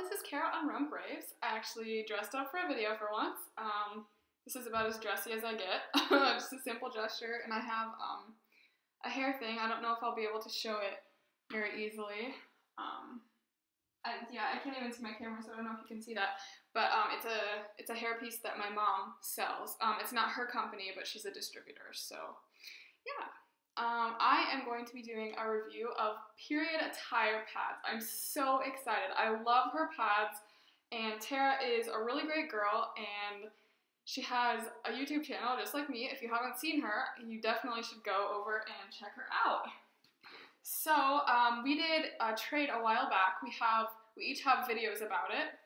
this is Kara on Rump Raves. I actually dressed up for a video for once. This is about as dressy as I get. Just a simple dress shirt, and I have a hair thing. I don't know if I'll be able to show it very easily. I can't even see my camera, so I don't know if you can see that. But it's a hair piece that my mom sells. It's not her company, but she's a distributor. So yeah. I am going to be doing a review of Period Attire Pads. I'm so excited. I love her pads, and Tara is a really great girl, and she has a YouTube channel just like me. If you haven't seen her, you definitely should go over and check her out. So we did a trade a while back. We each have videos about it.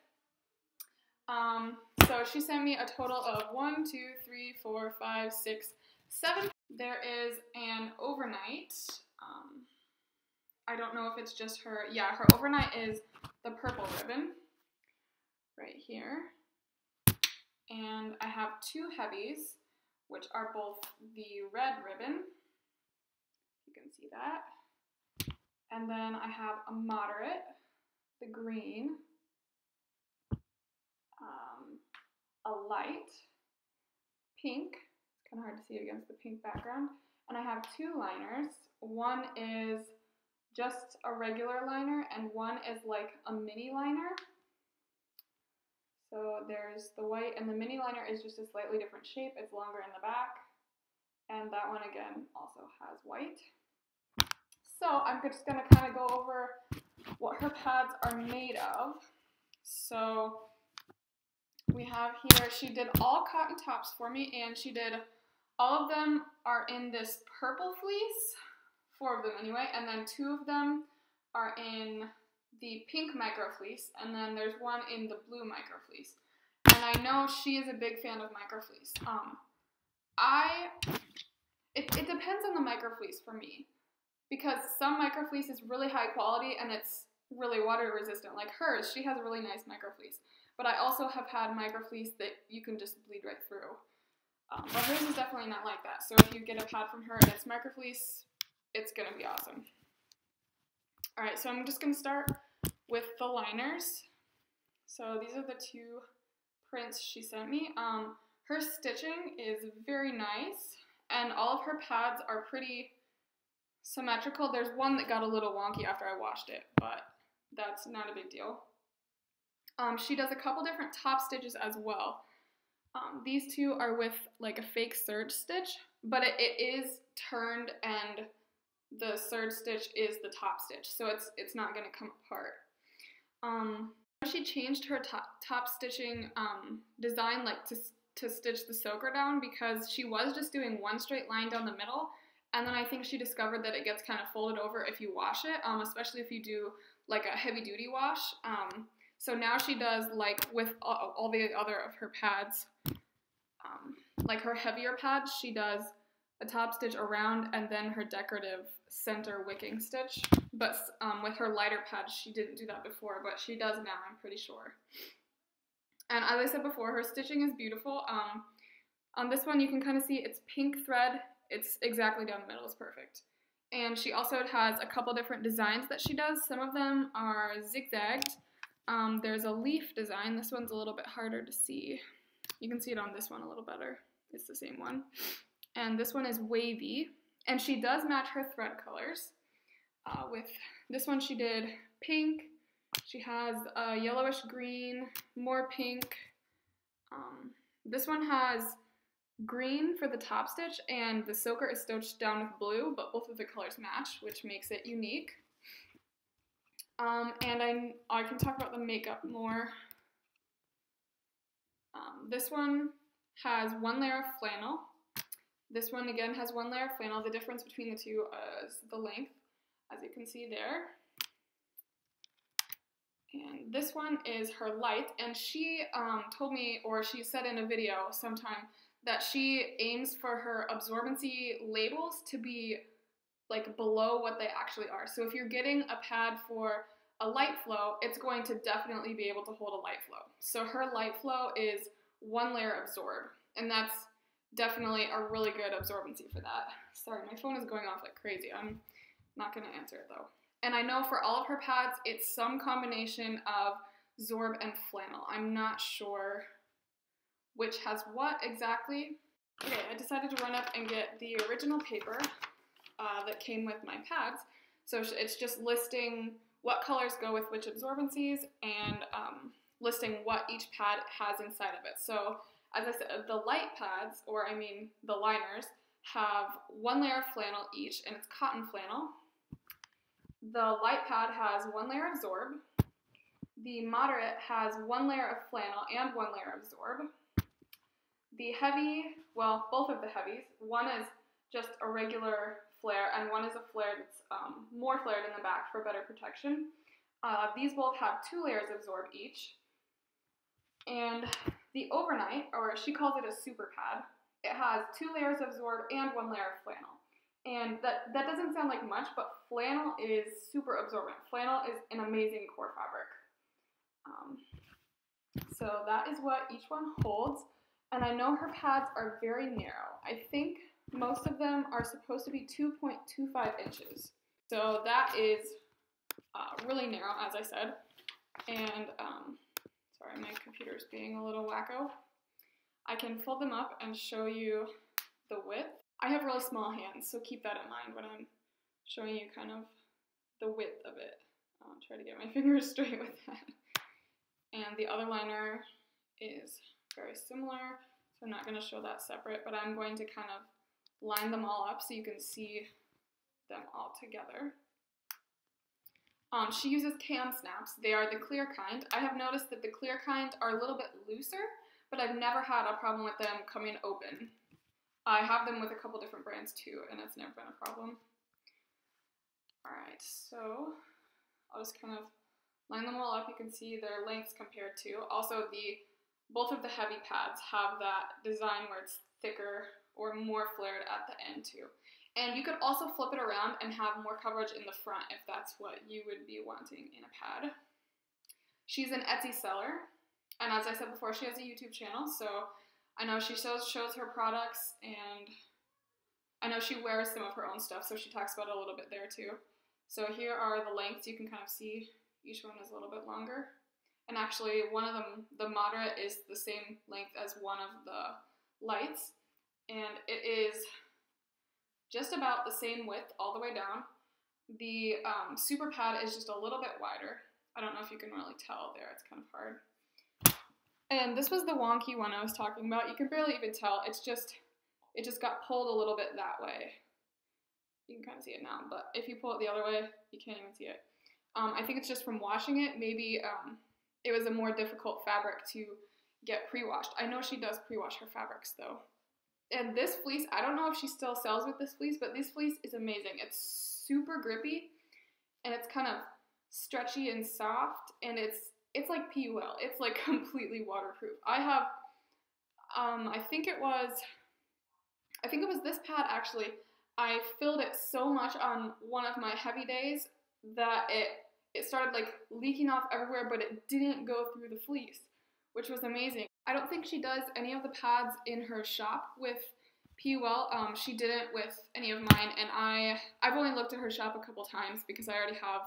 So she sent me a total of 1, 2, 3, 4, 5, 6, 7. There is an overnight. I don't know if it's just her. Yeah, her overnight is the purple ribbon right here. And I have 2 heavies, which are both the red ribbon. You can see that. And then I have a moderate, the green, a light, pink. It's kind of hard to see against the pink background. And I have 2 liners. One is just a regular liner, and one is like a mini liner. So there's the white, and the mini liner is just a slightly different shape. It's longer in the back. And that one again also has white. So I'm just going to kind of go over what her pads are made of. So we have here, she did all cotton tops for me, and she did, all of them are in this purple fleece, 4 of them anyway, and then 2 of them are in the pink micro fleece, and then there's one in the blue micro fleece. And I know she is a big fan of micro fleece. It depends on the micro fleece for me, because some micro fleece is really high quality and it's really water resistant, like hers. She has a really nice micro fleece. But I also have had micro fleece that you can just bleed right through. But hers is definitely not like that. So if you get a pad from her and it's micro fleece, it's going to be awesome. Alright, so I'm just going to start with the liners. So these are the 2 prints she sent me. Her stitching is very nice, and all of her pads are pretty symmetrical. There's one that got a little wonky after I washed it, but that's not a big deal. She does a couple different top stitches as well. These 2 are with like a fake serge stitch, but it is turned, and the serge stitch is the top stitch, so it's not going to come apart. She changed her top stitching design, like to stitch the soaker down, because she was just doing one straight line down the middle, and then I think she discovered that it gets kind of folded over if you wash it, especially if you do like a heavy duty wash. So now she does, like with all the other of her pads, like her heavier pads, she does a top stitch around and then her decorative center wicking stitch. But with her lighter pads, she didn't do that before, but she does now, I'm pretty sure. And as I said before, her stitching is beautiful. On this one, you can kind of see it's pink thread. It's exactly down the middle, it's perfect. And she also has a couple different designs that she does. Some of them are zigzagged. There's a leaf design. This one's a little bit harder to see. You can see it on this one a little better. It's the same one. And this one is wavy. And she does match her thread colors. With this one she did pink. She has a yellowish green, more pink. This one has green for the top stitch, and the soaker is stitched down with blue, but both of the colors match, which makes it unique. And I can talk about the makeup more. This one has 1 layer of flannel. This one again has 1 layer of flannel. The difference between the 2 is the length, as you can see there. And this one is her light, and she told me, or she said in a video sometime, that she aims for her absorbency labels to be like below what they actually are. So if you're getting a pad for a light flow, it's going to definitely be able to hold a light flow. So her light flow is 1 layer absorb, and that's definitely a really good absorbency for that. Sorry, my phone is going off like crazy. I'm not going to answer it though. And I know for all of her pads, it's some combination of Zorb and Flannel. I'm not sure which has what exactly. Okay, I decided to run up and get the original paper that came with my pads. So it's just listing what colors go with which absorbencies and listing what each pad has inside of it. So as I said, the light pads, or I mean the liners, have one layer of flannel each, and it's cotton flannel. The light pad has one layer of Zorb. The moderate has one layer of flannel and one layer of Zorb. The heavy, well, both of the heavies, one is just a regular flare, and one is a flare that's more flared in the back for better protection. These both have 2 layers of Zorb each. And the overnight, or she calls it a super pad, it has 2 layers of Zorb and 1 layer of flannel. And that doesn't sound like much, but flannel is super absorbent. Flannel is an amazing core fabric. So that is what each one holds. And I know her pads are very narrow. I think most of them are supposed to be 2.25 inches. So that is really narrow, as I said. And, sorry, my computer's being a little wacko. I can fold them up and show you the width. I have really small hands, so keep that in mind when I'm showing you kind of the width of it. I'll try to get my fingers straight with that. And the other liner is very similar, so I'm not going to show that separate, but I'm going to kind of line them all up so you can see them all together. She uses cam snaps. They are the clear kind. I have noticed that the clear kind are a little bit looser, but I've never had a problem with them coming open. I have them with a couple different brands too, and it's never been a problem. Alright, so I'll just kind of line them all up. You can see their lengths compared to. Also, both of the heavy pads have that design where it's thicker or more flared at the end too. And you could also flip it around and have more coverage in the front if that's what you would be wanting in a pad. She's an Etsy seller, and as I said before, she has a YouTube channel, so I know she shows her products, and I know she wears some of her own stuff, so she talks about it a little bit there too. So here are the lengths. You can kind of see each one is a little bit longer. And actually, one of them, the moderate, is the same length as one of the lights, and it is just about the same width all the way down. The super pad is just a little bit wider. I don't know if you can really tell there, it's kind of hard. And this was the wonky one I was talking about. You can barely even tell. It just got pulled a little bit that way. You can kind of see it now, but if you pull it the other way, you can't even see it. I think it's just from washing it. Maybe it was a more difficult fabric to get pre-washed. I know she does pre-wash her fabrics though. And this fleece, I don't know if she still sells with this fleece, but this fleece is amazing. It's super grippy, and it's kind of stretchy and soft, and it's like PUL. It's like completely waterproof. I have, I think it was this pad actually. I filled it so much on one of my heavy days that it started like leaking off everywhere, but it didn't go through the fleece, which was amazing. I don't think she does any of the pads in her shop with PUL. She didn't with any of mine, and I've only looked at her shop a couple times because I already have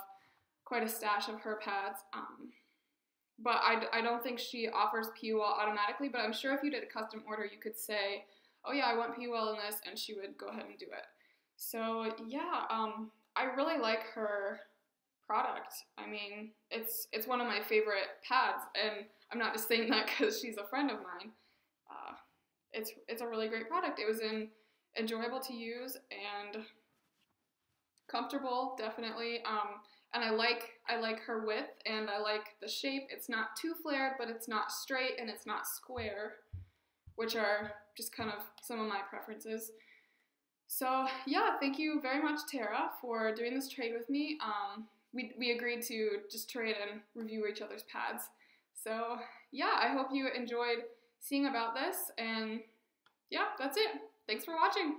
quite a stash of her pads. But I don't think she offers PUL automatically, but I'm sure if you did a custom order, you could say, oh yeah, I want PUL in this, and she would go ahead and do it. So yeah, I really like her product. I mean, it's one of my favorite pads, and I'm not just saying that because she's a friend of mine. It's a really great product. It was enjoyable to use and comfortable, definitely. And I like her width, and I like the shape. It's not too flared, but it's not straight, and it's not square, which are just kind of some of my preferences. So yeah, thank you very much, Tara, for doing this trade with me. We agreed to just trade and review each other's pads. So yeah, I hope you enjoyed seeing about this, and yeah, that's it. Thanks for watching.